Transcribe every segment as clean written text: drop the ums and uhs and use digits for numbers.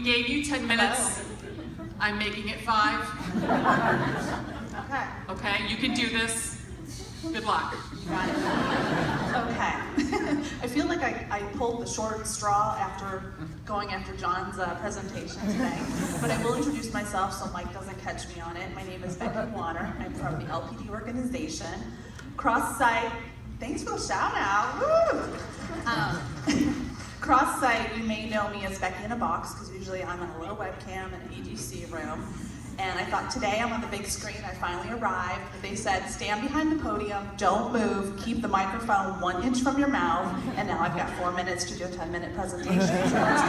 gave you 10 minutes. I'm making it 5. Okay. Okay, you can do this. Good luck. Got it. Okay. I feel like I pulled the short straw after going after John's presentation today, but I will introduce myself so Mike doesn't catch me on it. My name is Becky Wanner. I'm from the LPD organization. Cross-site, thanks for the shout out. Woo! Cross-site, you may know me as Becky in a box, because usually I'm on a little webcam in an EGC room. And I thought today I'm on the big screen, I finally arrived. They said, stand behind the podium, don't move, keep the microphone 1 inch from your mouth, and now I've got 4 minutes to do a 10-minute presentation. So I'm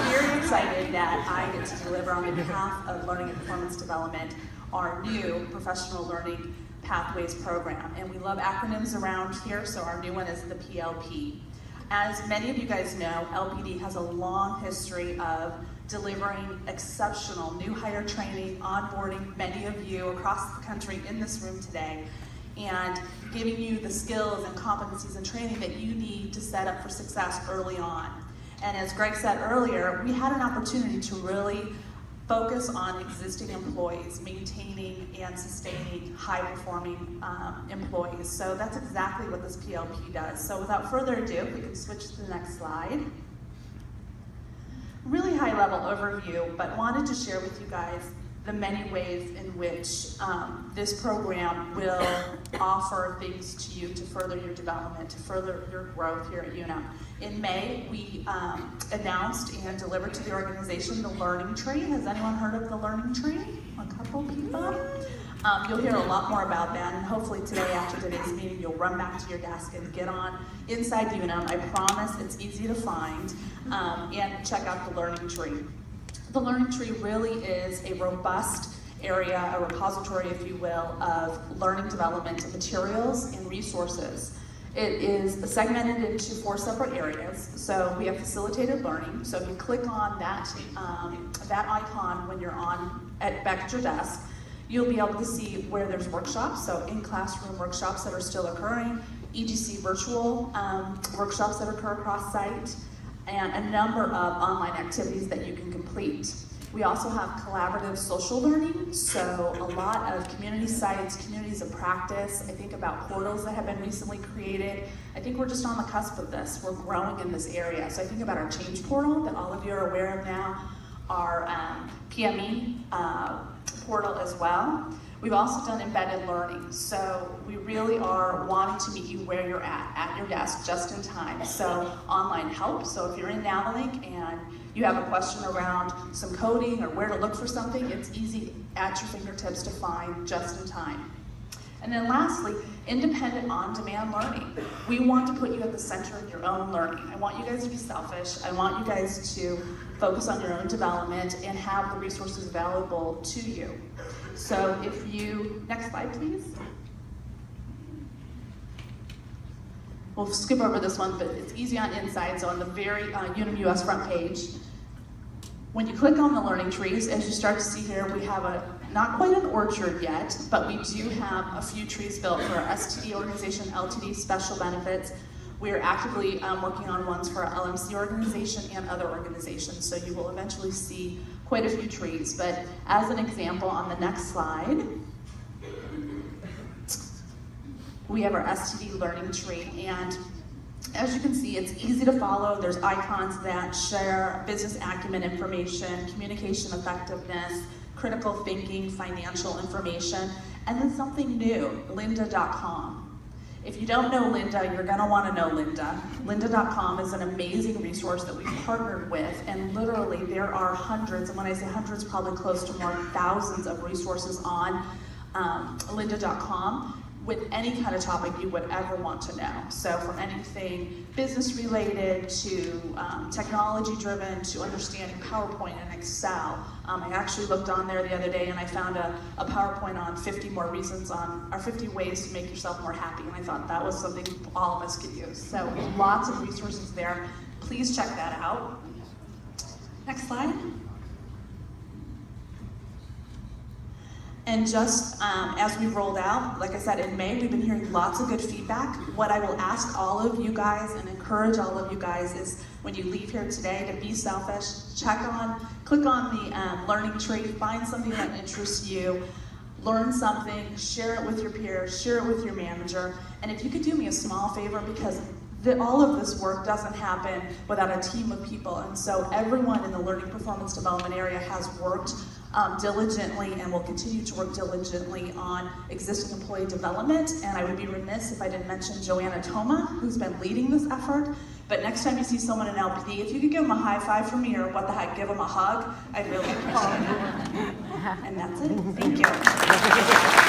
very excited that I get to deliver on behalf of Learning and Performance Development our new Professional Learning Pathways program. And we love acronyms around here, so our new one is the PLP. As many of you guys know, LPD has a long history of delivering exceptional new hire training, onboarding many of you across the country in this room today, and giving you the skills and competencies and training that you need to set up for success early on. And as Greg said earlier, we had an opportunity to really focus on existing employees, maintaining and sustaining high-performing employees. So that's exactly what this PLP does. So without further ado, we can switch to the next slide. Really high-level overview, but wanted to share with you guys the many ways in which this program will offer things to you to further your development, to further your growth here at Unum. In May, we announced and delivered to the organization the Learning Tree. Has anyone heard of the Learning Tree? A couple people? You'll hear a lot more about that, and hopefully today after today's meeting you'll run back to your desk and get on inside Unum. I promise it's easy to find, and check out the Learning Tree. The Learning Tree really is a robust area, a repository, if you will, of learning development materials and resources. It is segmented into 4 separate areas. So we have facilitated learning. So if you click on that icon when you're back at your desk, you'll be able to see where there's workshops, so in-classroom workshops that are still occurring, EGC virtual workshops that occur across-site, and a number of online activities that you can complete. We also have collaborative social learning, so a lot of community sites, communities of practice. I think about portals that have been recently created. I think we're just on the cusp of this. We're growing in this area. So I think about our change portal that all of you are aware of now, our PME portal as well. We've also done embedded learning, so we really are wanting to meet you where you're at your desk, just in time. So online help, so if you're in Navalink and you have a question around some coding or where to look for something, it's easy at your fingertips to find just in time. And then lastly, independent on-demand learning. We want to put you at the center of your own learning. I want you guys to be selfish. I want you guys to focus on your own development and have the resources available to you. So if you, next slide please. We'll skip over this one, but it's easy on inside. So on the very Unum US front page, when you click on the learning trees, as you start to see here, we have not quite an orchard yet, but we do have a few trees built for our STD organization, LTD special benefits. We are actively working on ones for our LMC organization and other organizations, so you will eventually see quite a few trees. But as an example, on the next slide, we have our STD learning tree, and as you can see, it's easy to follow. There's icons that share business acumen information, communication effectiveness, critical thinking, financial information, and then something new, lynda.com. If you don't know Lynda, you're gonna wanna know Lynda. Lynda.com is an amazing resource that we've partnered with, and literally there are hundreds, and when I say hundreds, probably close to more thousands of resources on lynda.com with any kind of topic you would ever want to know. So from anything business related to technology driven to understanding PowerPoint and Excel. I actually looked on there the other day and I found a PowerPoint on 50 more reasons or 50 ways to make yourself more happy, and I thought that was something all of us could use. So lots of resources there. Please check that out. Next slide. And just as we rolled out, like I said, in May, we've been hearing lots of good feedback. What I will ask all of you guys and encourage all of you guys is when you leave here today to be selfish. Click on the learning tree, find something that interests you, learn something, share it with your peers, share it with your manager. And if you could do me a small favor, because all of this work doesn't happen without a team of people, and so everyone in the learning performance development area has worked diligently and will continue to work diligently on existing employee development. And I would be remiss if I didn't mention Joanna Toma, who's been leading this effort. But next time you see someone in LPD, if you could give them a high five from me, or what the heck, give them a hug, I'd really appreciate it. And that's it. Thank you.